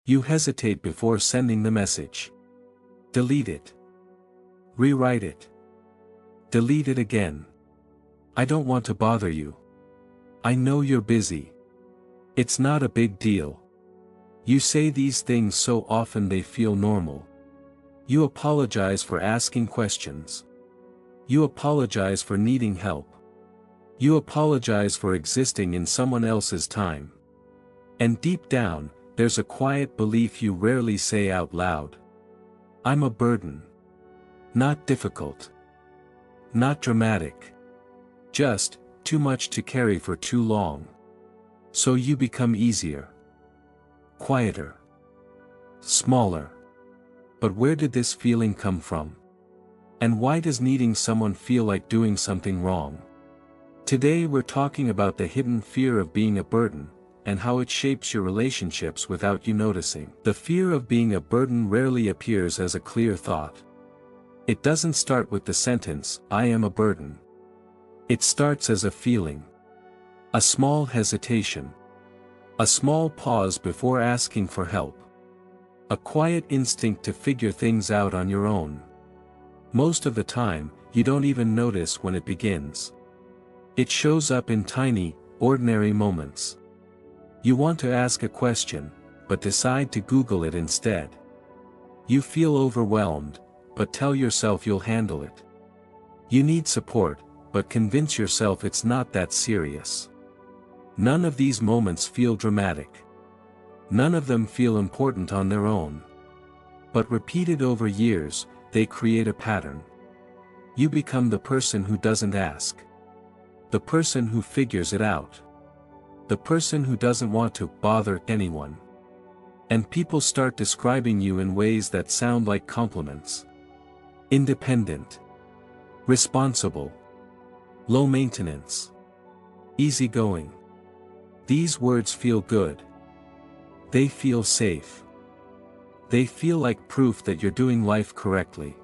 You hesitate before sending the message. Delete it. Rewrite it. Delete it again. I don't want to bother you. I know you're busy. It's not a big deal. You say these things so often they feel normal. You apologize for asking questions. You apologize for needing help. You apologize for existing in someone else's time. And deep down, there's a quiet belief you rarely say out loud. I'm a burden. Not difficult. Not dramatic. Just, too much to carry for too long. So you become easier. Quieter. Smaller. But where did this feeling come from? And why does needing someone feel like doing something wrong? Today we're talking about the hidden fear of being a burden, and how it shapes your relationships without you noticing. The fear of being a burden rarely appears as a clear thought. It doesn't start with the sentence, I am a burden. It starts as a feeling. A small hesitation. A small pause before asking for help. A quiet instinct to figure things out on your own. Most of the time, you don't even notice when it begins. It shows up in tiny, ordinary moments. You want to ask a question, but decide to Google it instead. You feel overwhelmed, but tell yourself you'll handle it. You need support, but convince yourself it's not that serious. None of these moments feel dramatic. None of them feel important on their own. But repeated over years, they create a pattern. You become the person who doesn't ask. The person who figures it out. The person who doesn't want to bother anyone. And people start describing you in ways that sound like compliments. Independent. Responsible. Low maintenance. Easygoing. These words feel good. They feel safe. They feel like proof that you're doing life correctly.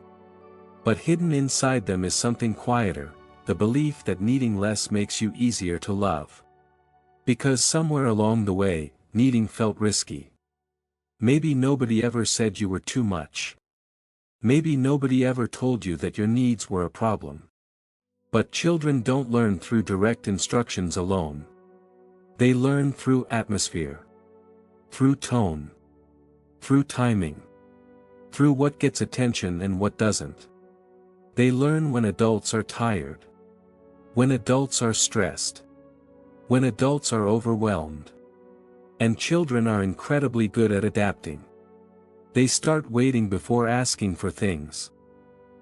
But hidden inside them is something quieter, the belief that needing less makes you easier to love. Because somewhere along the way, needing felt risky. Maybe nobody ever said you were too much. Maybe nobody ever told you that your needs were a problem. But children don't learn through direct instructions alone. They learn through atmosphere. Through tone. Through timing. Through what gets attention and what doesn't. They learn when adults are tired. When adults are stressed. When adults are overwhelmed. And children are incredibly good at adapting. They start waiting before asking for things.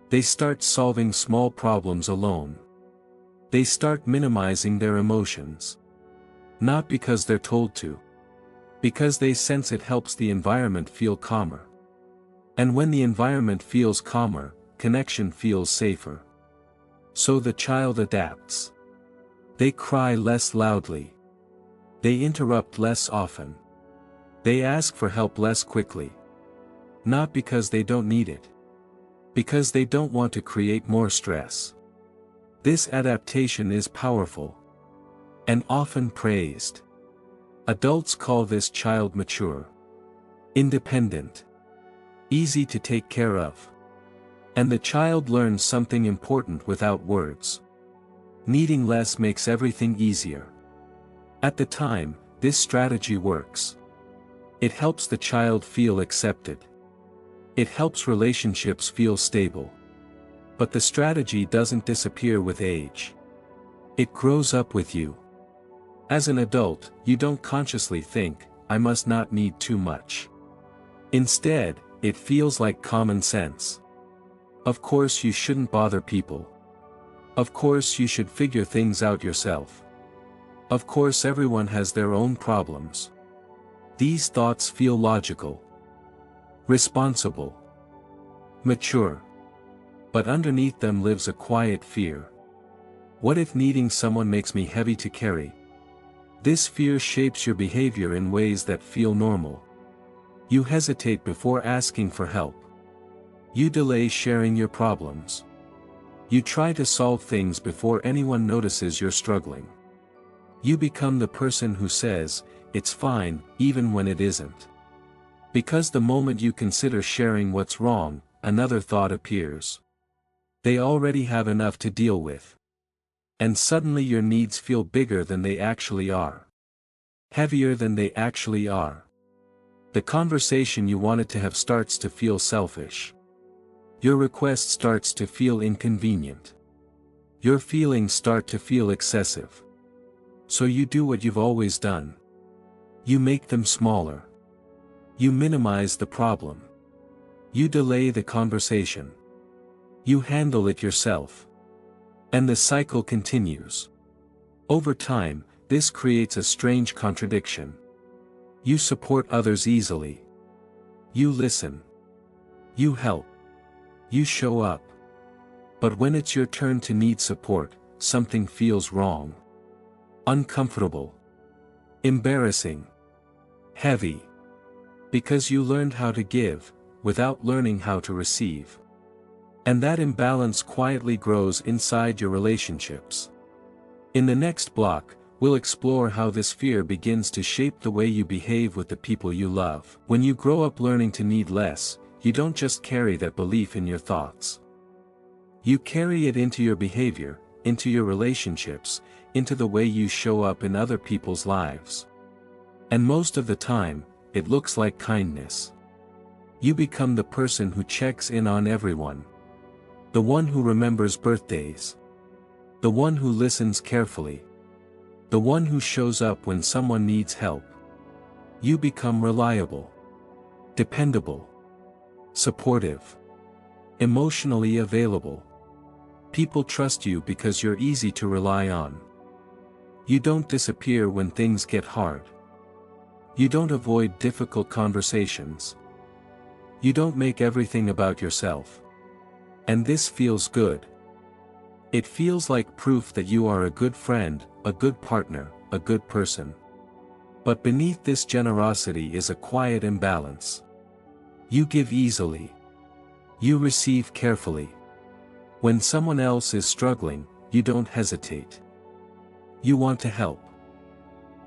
They start solving small problems alone. They start minimizing their emotions. Not because they're told to. Because they sense it helps the environment feel calmer. And when the environment feels calmer, connection feels safer. So the child adapts. They cry less loudly. They interrupt less often. They ask for help less quickly. Not because they don't need it. Because they don't want to create more stress. This adaptation is powerful. And often praised. Adults call this child mature. Independent. Easy to take care of. And the child learns something important without words. Needing less makes everything easier. At the time, this strategy works. It helps the child feel accepted. It helps relationships feel stable. But the strategy doesn't disappear with age. It grows up with you. As an adult, you don't consciously think, I must not need too much. Instead, it feels like common sense. Of course you shouldn't bother people. Of course you should figure things out yourself. Of course everyone has their own problems. These thoughts feel logical. Responsible. Mature. But underneath them lives a quiet fear. What if needing someone makes me heavy to carry? This fear shapes your behavior in ways that feel normal. You hesitate before asking for help. You delay sharing your problems. You try to solve things before anyone notices you're struggling. You become the person who says, it's fine, even when it isn't. Because the moment you consider sharing what's wrong, another thought appears. They already have enough to deal with. And suddenly your needs feel bigger than they actually are. Heavier than they actually are. The conversation you wanted to have starts to feel selfish. Your request starts to feel inconvenient. Your feelings start to feel excessive. So you do what you've always done. You make them smaller. You minimize the problem. You delay the conversation. You handle it yourself. And the cycle continues. Over time, this creates a strange contradiction. You support others easily. You listen. You help. You show up. But when it's your turn to need support, something feels wrong. Uncomfortable. Embarrassing. Heavy. Because you learned how to give, without learning how to receive. And that imbalance quietly grows inside your relationships. In the next block, we'll explore how this fear begins to shape the way you behave with the people you love. When you grow up learning to need less, you don't just carry that belief in your thoughts. You carry it into your behavior, into your relationships, into the way you show up in other people's lives. And most of the time, it looks like kindness. You become the person who checks in on everyone. The one who remembers birthdays. The one who listens carefully. The one who shows up when someone needs help. You become reliable. Dependable. Supportive. Emotionally available. People trust you because you're easy to rely on. You don't disappear when things get hard. You don't avoid difficult conversations. You don't make everything about yourself. And this feels good. It feels like proof that you are a good friend, a good partner, a good person. But beneath this generosity is a quiet imbalance. You give easily. You receive carefully. When someone else is struggling, you don't hesitate. You want to help.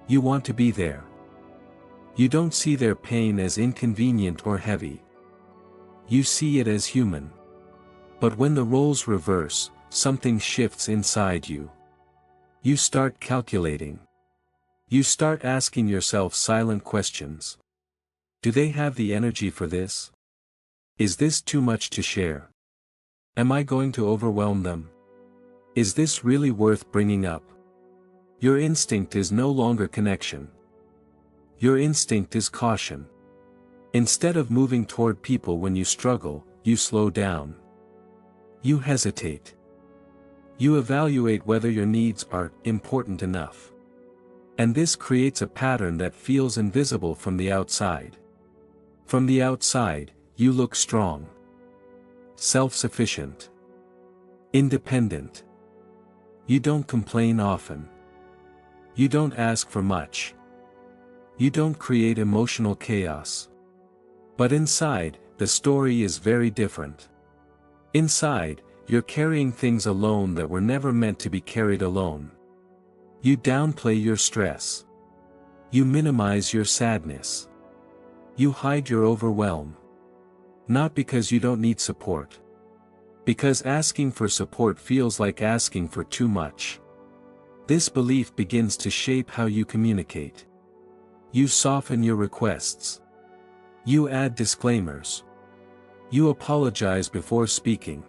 You want to be there. You don't see their pain as inconvenient or heavy. You see it as human. But when the roles reverse, something shifts inside you. You start calculating. You start asking yourself silent questions. Do they have the energy for this? Is this too much to share? Am I going to overwhelm them? Is this really worth bringing up? Your instinct is no longer connection. Your instinct is caution. Instead of moving toward people when you struggle, you slow down. You hesitate. You evaluate whether your needs are important enough. And this creates a pattern that feels invisible from the outside. From the outside, you look strong. Self-sufficient. Independent. You don't complain often. You don't ask for much. You don't create emotional chaos. But inside, the story is very different. Inside, you're carrying things alone that were never meant to be carried alone. You downplay your stress. You minimize your sadness. You hide your overwhelm. Not because you don't need support. Because asking for support feels like asking for too much. This belief begins to shape how you communicate. You soften your requests. You add disclaimers. You apologize before speaking.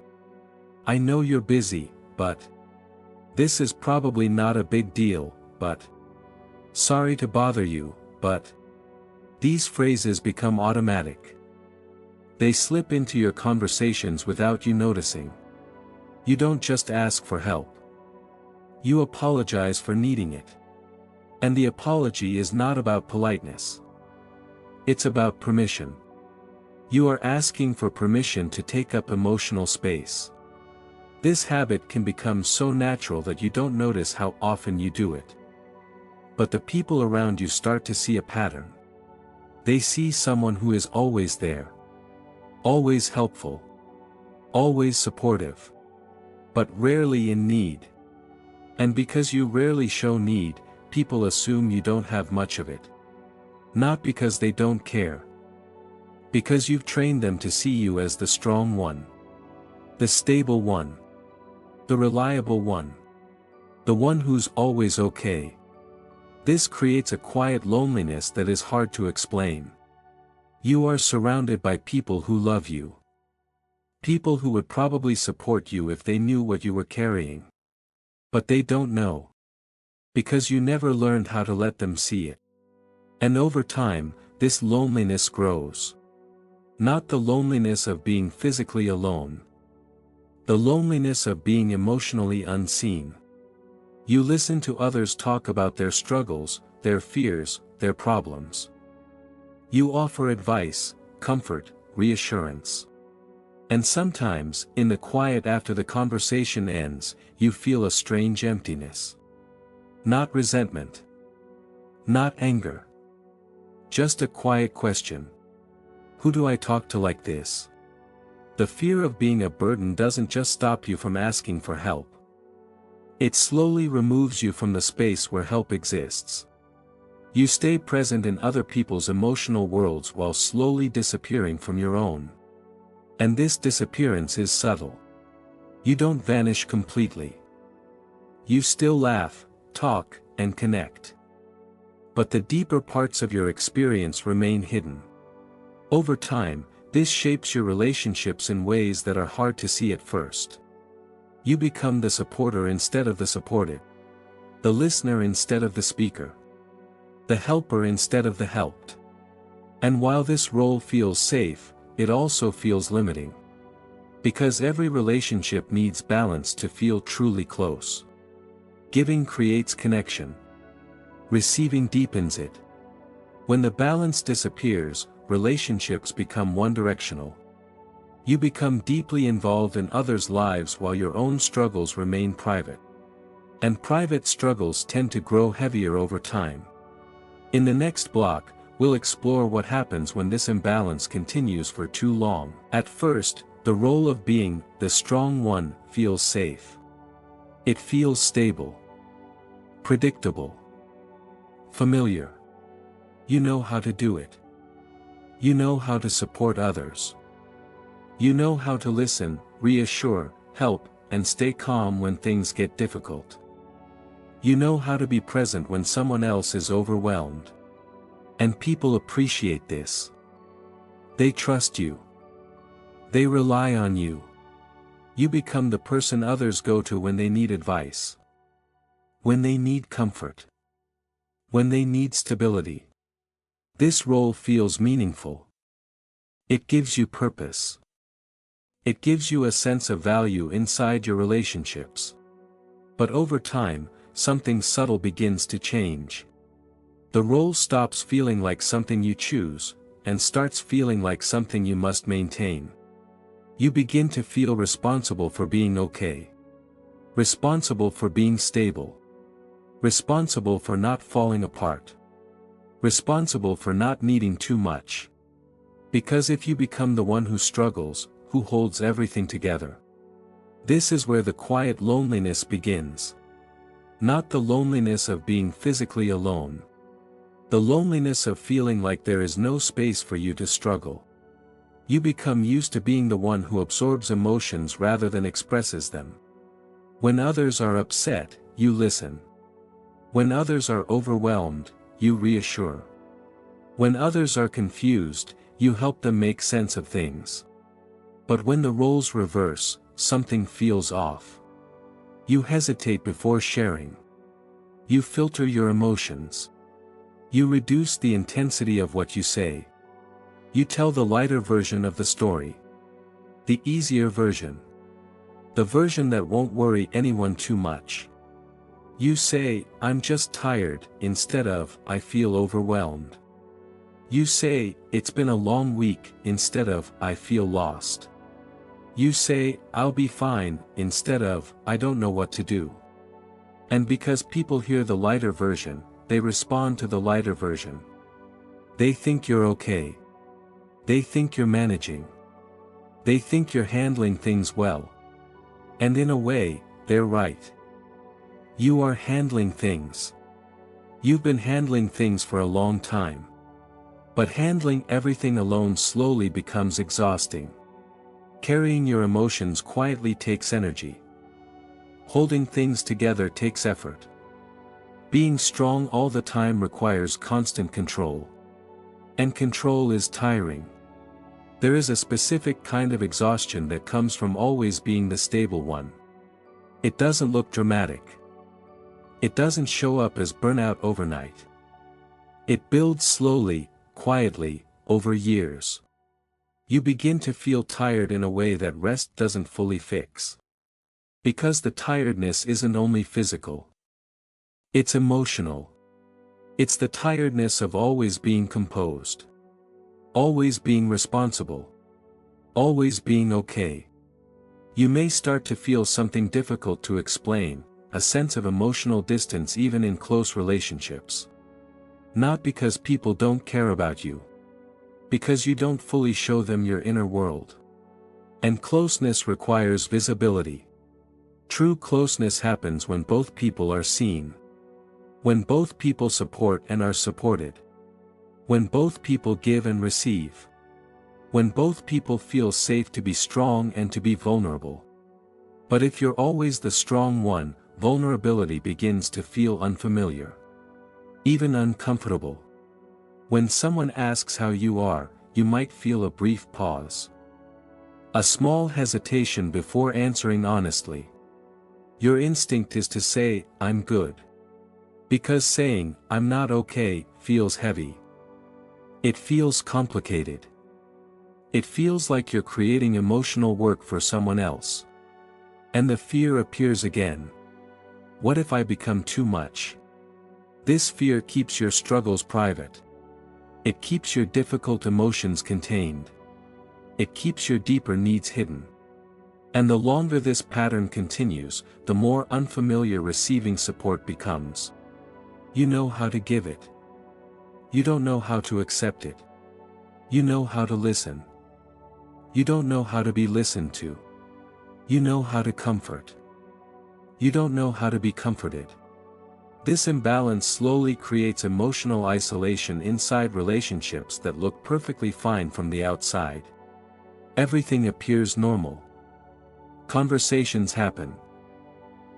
I know you're busy, but this is probably not a big deal, but sorry to bother you, but these phrases become automatic. They slip into your conversations without you noticing. You don't just ask for help. You apologize for needing it. And the apology is not about politeness. It's about permission. You are asking for permission to take up emotional space. This habit can become so natural that you don't notice how often you do it. But the people around you start to see a pattern. They see someone who is always there. Always helpful. Always supportive. But rarely in need. And because you rarely show need, people assume you don't have much of it. Not because they don't care. Because you've trained them to see you as the strong one. The stable one. The reliable one. The one who's always okay. This creates a quiet loneliness that is hard to explain. You are surrounded by people who love you. People who would probably support you if they knew what you were carrying. But they don't know. Because you never learned how to let them see it. And over time, this loneliness grows. Not the loneliness of being physically alone. The loneliness of being emotionally unseen. You listen to others talk about their struggles, their fears, their problems. You offer advice, comfort, reassurance. And sometimes, in the quiet after the conversation ends, you feel a strange emptiness. Not resentment. Not anger. Just a quiet question. Who do I talk to like this? The fear of being a burden doesn't just stop you from asking for help. It slowly removes you from the space where help exists. You stay present in other people's emotional worlds while slowly disappearing from your own. And this disappearance is subtle. You don't vanish completely. You still laugh, talk, and connect. But the deeper parts of your experience remain hidden. Over time, this shapes your relationships in ways that are hard to see at first. You become the supporter instead of the supported. The listener instead of the speaker. The helper instead of the helped. And while this role feels safe, it also feels limiting. Because every relationship needs balance to feel truly close. Giving creates connection. Receiving deepens it. When the balance disappears, relationships become one-directional. You become deeply involved in others' lives while your own struggles remain private. And private struggles tend to grow heavier over time. In the next block, we'll explore what happens when this imbalance continues for too long. At first, the role of being the strong one feels safe. It feels stable. Predictable. Familiar. You know how to do it. You know how to support others. You know how to listen, reassure, help, and stay calm when things get difficult. You know how to be present when someone else is overwhelmed. And people appreciate this. They trust you. They rely on you. You become the person others go to when they need advice. When they need comfort. When they need stability. This role feels meaningful. It gives you purpose. It gives you a sense of value inside your relationships. But over time, something subtle begins to change. The role stops feeling like something you choose, and starts feeling like something you must maintain. You begin to feel responsible for being okay. Responsible for being stable. Responsible for not falling apart. Responsible for not needing too much. Because if you become the one who struggles, who holds everything together. This is where the quiet loneliness begins. Not the loneliness of being physically alone. The loneliness of feeling like there is no space for you to struggle. You become used to being the one who absorbs emotions rather than expresses them. When others are upset, you listen. When others are overwhelmed, you reassure. When others are confused, you help them make sense of things. But when the roles reverse, something feels off. You hesitate before sharing. You filter your emotions. You reduce the intensity of what you say. You tell the lighter version of the story. The easier version. The version that won't worry anyone too much. You say, "I'm just tired," instead of, "I feel overwhelmed." You say, "It's been a long week," instead of, "I feel lost." You say, "I'll be fine," instead of, "I don't know what to do." And because people hear the lighter version, they respond to the lighter version. They think you're okay. They think you're managing. They think you're handling things well. And in a way, they're right. You are handling things. You've been handling things for a long time. But handling everything alone slowly becomes exhausting. Carrying your emotions quietly takes energy. Holding things together takes effort. Being strong all the time requires constant control. And control is tiring. There is a specific kind of exhaustion that comes from always being the stable one. It doesn't look dramatic. It doesn't show up as burnout overnight. It builds slowly, quietly, over years. You begin to feel tired in a way that rest doesn't fully fix. Because the tiredness isn't only physical. It's emotional. It's the tiredness of always being composed. Always being responsible. Always being okay. You may start to feel something difficult to explain, a sense of emotional distance even in close relationships. Not because people don't care about you. Because you don't fully show them your inner world. And closeness requires visibility. True closeness happens when both people are seen. When both people support and are supported. When both people give and receive. When both people feel safe to be strong and to be vulnerable. But if you're always the strong one, vulnerability begins to feel unfamiliar. Even uncomfortable. When someone asks how you are, you might feel a brief pause. A small hesitation before answering honestly. Your instinct is to say, "I'm good." Because saying, "I'm not okay," feels heavy. It feels complicated. It feels like you're creating emotional work for someone else. And the fear appears again. What if I become too much? This fear keeps your struggles private. It keeps your difficult emotions contained. It keeps your deeper needs hidden. And the longer this pattern continues, the more unfamiliar receiving support becomes. You know how to give it. You don't know how to accept it. You know how to listen. You don't know how to be listened to. You know how to comfort. You don't know how to be comforted. This imbalance slowly creates emotional isolation inside relationships that look perfectly fine from the outside. Everything appears normal. Conversations happen.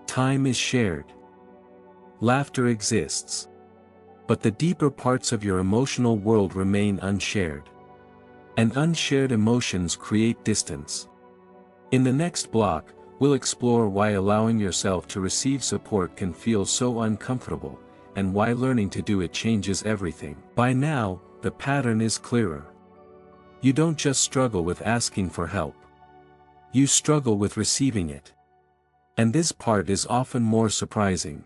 Time is shared. Laughter exists. But the deeper parts of your emotional world remain unshared. And unshared emotions create distance. In the next block, we'll explore why allowing yourself to receive support can feel so uncomfortable, and why learning to do it changes everything. By now, the pattern is clearer. You don't just struggle with asking for help. You struggle with receiving it. And this part is often more surprising.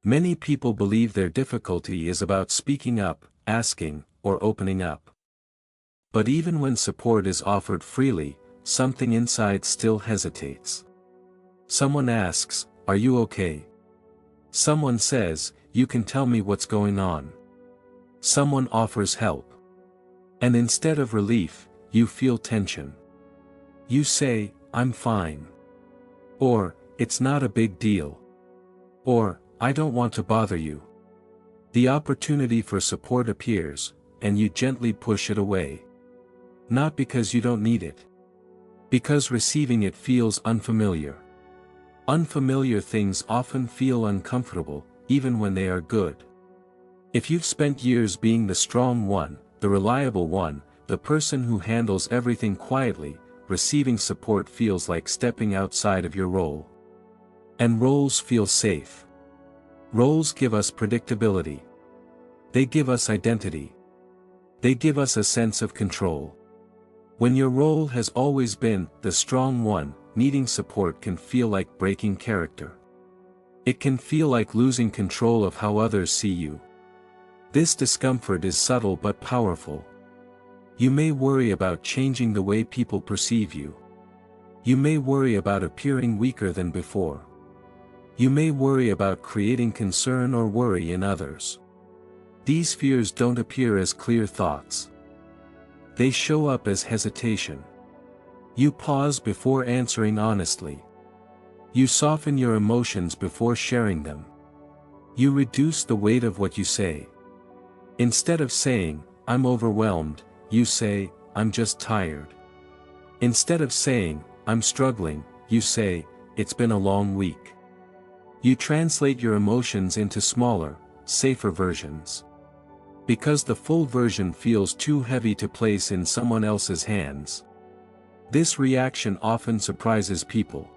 Many people believe their difficulty is about speaking up, asking, or opening up. But even when support is offered freely, something inside still hesitates. Someone asks, "Are you okay?" Someone says, "You can tell me what's going on." Someone offers help. And instead of relief, you feel tension. You say, "I'm fine." Or, "It's not a big deal." Or, "I don't want to bother you." The opportunity for support appears, and you gently push it away. Not because you don't need it. Because receiving it feels unfamiliar. Unfamiliar things often feel uncomfortable, even when they are good. If you've spent years being the strong one, the reliable one, the person who handles everything quietly, receiving support feels like stepping outside of your role. And roles feel safe. Roles give us predictability. They give us identity. They give us a sense of control. When your role has always been the strong one, needing support can feel like breaking character. It can feel like losing control of how others see you. This discomfort is subtle but powerful. You may worry about changing the way people perceive you. You may worry about appearing weaker than before. You may worry about creating concern or worry in others. These fears don't appear as clear thoughts. They show up as hesitation. You pause before answering honestly. You soften your emotions before sharing them. You reduce the weight of what you say. Instead of saying, I'm overwhelmed, you say, I'm just tired. Instead of saying, I'm struggling, you say, it's been a long week. You translate your emotions into smaller, safer versions. Because the full version feels too heavy to place in someone else's hands. This reaction often surprises people.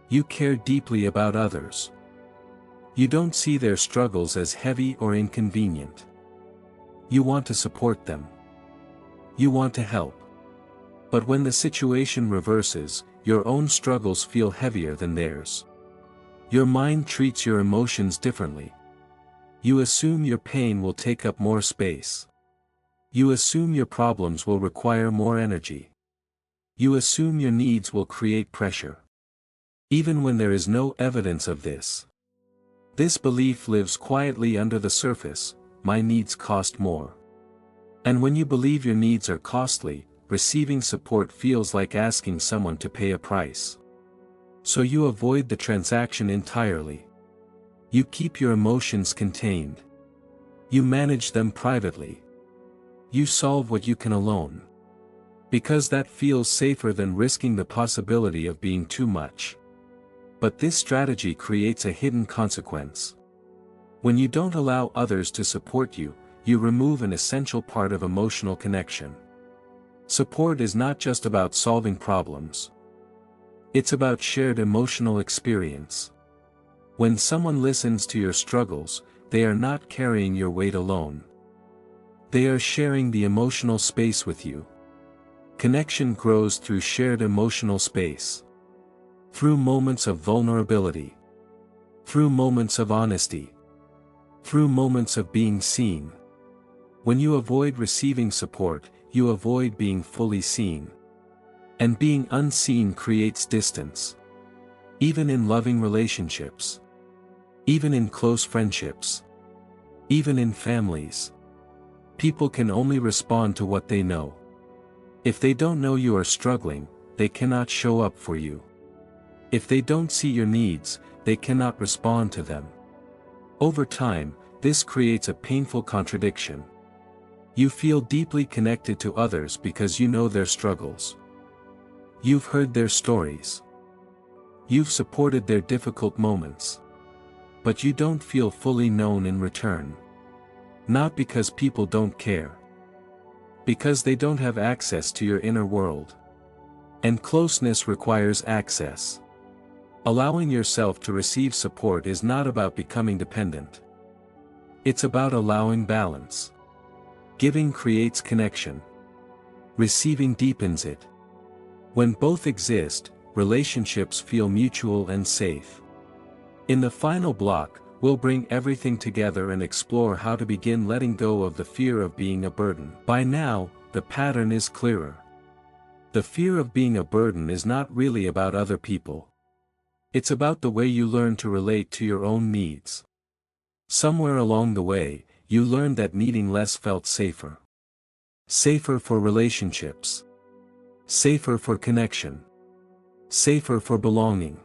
You care deeply about others. You don't see their struggles as heavy or inconvenient. You want to support them. You want to help. But when the situation reverses, your own struggles feel heavier than theirs. Your mind treats your emotions differently. You assume your pain will take up more space. You assume your problems will require more energy. You assume your needs will create pressure. Even when there is no evidence of this. This belief lives quietly under the surface: my needs cost more. And when you believe your needs are costly, receiving support feels like asking someone to pay a price. So you avoid the transaction entirely. You keep your emotions contained. You manage them privately. You solve what you can alone. Because that feels safer than risking the possibility of being too much. But this strategy creates a hidden consequence. When you don't allow others to support you, you remove an essential part of emotional connection. Support is not just about solving problems. It's about shared emotional experience. When someone listens to your struggles, they are not carrying your weight alone. They are sharing the emotional space with you. Connection grows through shared emotional space. Through moments of vulnerability. Through moments of honesty. Through moments of being seen. When you avoid receiving support, you avoid being fully seen. And being unseen creates distance. Even in loving relationships. Even in close friendships. Even in families. People can only respond to what they know. If they don't know you are struggling, they cannot show up for you. If they don't see your needs, they cannot respond to them. Over time, this creates a painful contradiction. You feel deeply connected to others because you know their struggles. You've heard their stories. You've supported their difficult moments. But you don't feel fully known in return. Not because people don't care. Because they don't have access to your inner world. And closeness requires access. Allowing yourself to receive support is not about becoming dependent. It's about allowing balance. Giving creates connection. Receiving deepens it. When both exist, relationships feel mutual and safe. In the final block, we'll bring everything together and explore how to begin letting go of the fear of being a burden. By now, the pattern is clearer. The fear of being a burden is not really about other people. It's about the way you learn to relate to your own needs. Somewhere along the way, you learned that needing less felt safer. Safer for relationships. Safer for connection. Safer for belonging.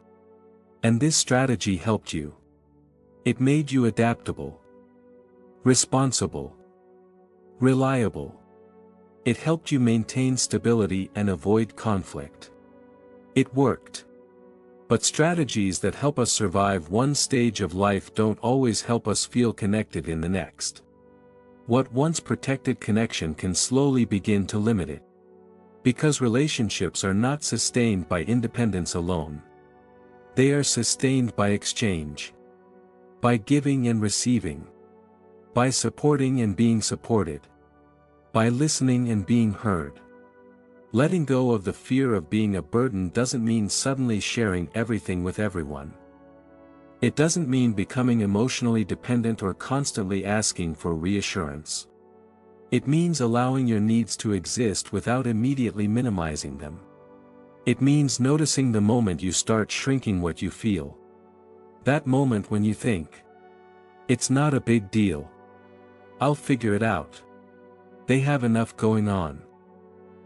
And this strategy helped you. It made you adaptable. Responsible. Reliable. It helped you maintain stability and avoid conflict. It worked. But strategies that help us survive one stage of life don't always help us feel connected in the next. What once protected connection can slowly begin to limit it. Because relationships are not sustained by independence alone. They are sustained by exchange. By giving and receiving. By supporting and being supported. By listening and being heard. Letting go of the fear of being a burden doesn't mean suddenly sharing everything with everyone. It doesn't mean becoming emotionally dependent or constantly asking for reassurance. It means allowing your needs to exist without immediately minimizing them. It means noticing the moment you start shrinking what you feel. That moment when you think, it's not a big deal. I'll figure it out. They have enough going on.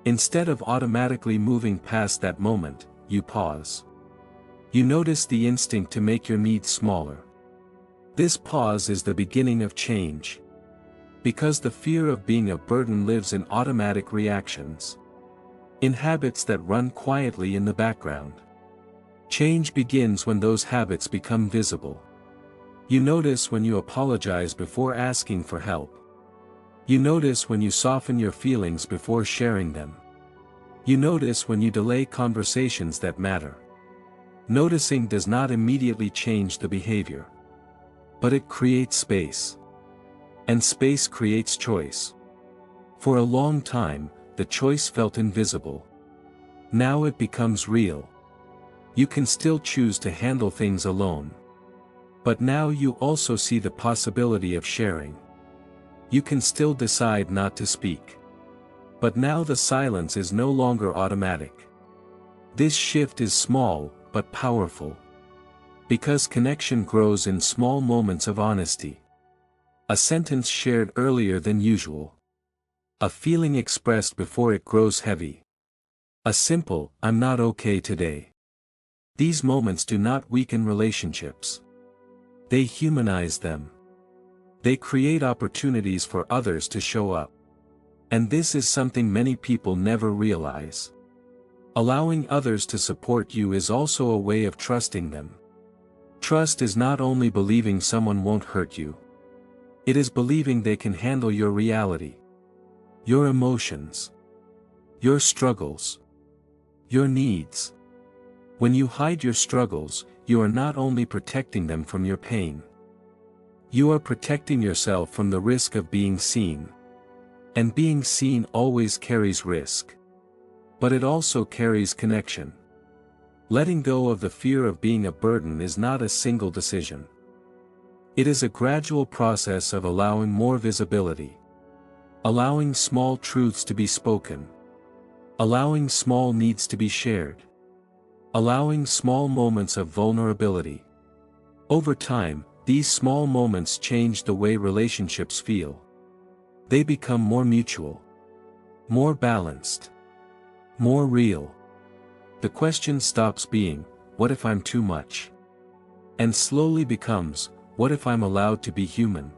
Instead of automatically moving past that moment, you pause. You notice the instinct to make your needs smaller. This pause is the beginning of change. Because the fear of being a burden lives in automatic reactions. In habits that run quietly in the background. Change begins when those habits become visible. You notice when you apologize before asking for help. You notice when you soften your feelings before sharing them. You notice when you delay conversations that matter. Noticing does not immediately change the behavior. But it creates space. And space creates choice. For a long time, the choice felt invisible. Now it becomes real. You can still choose to handle things alone. But now you also see the possibility of sharing. You can still decide not to speak. But now the silence is no longer automatic. This shift is small, but powerful. Because connection grows in small moments of honesty. A sentence shared earlier than usual. A feeling expressed before it grows heavy. A simple, "I'm not okay today." These moments do not weaken relationships. They humanize them. They create opportunities for others to show up. And this is something many people never realize. Allowing others to support you is also a way of trusting them. Trust is not only believing someone won't hurt you. It is believing they can handle your reality. Your emotions. Your struggles. Your needs. When you hide your struggles, you are not only protecting them from your pain. You are protecting yourself from the risk of being seen. And being seen always carries risk. But it also carries connection. Letting go of the fear of being a burden is not a single decision. It is a gradual process of allowing more visibility. Allowing small truths to be spoken. Allowing small needs to be shared. Allowing small moments of vulnerability. Over time, these small moments change the way relationships feel. They become more mutual. More balanced. More real. The question stops being, "What if I'm too much?" And slowly becomes, "What if I'm allowed to be human?"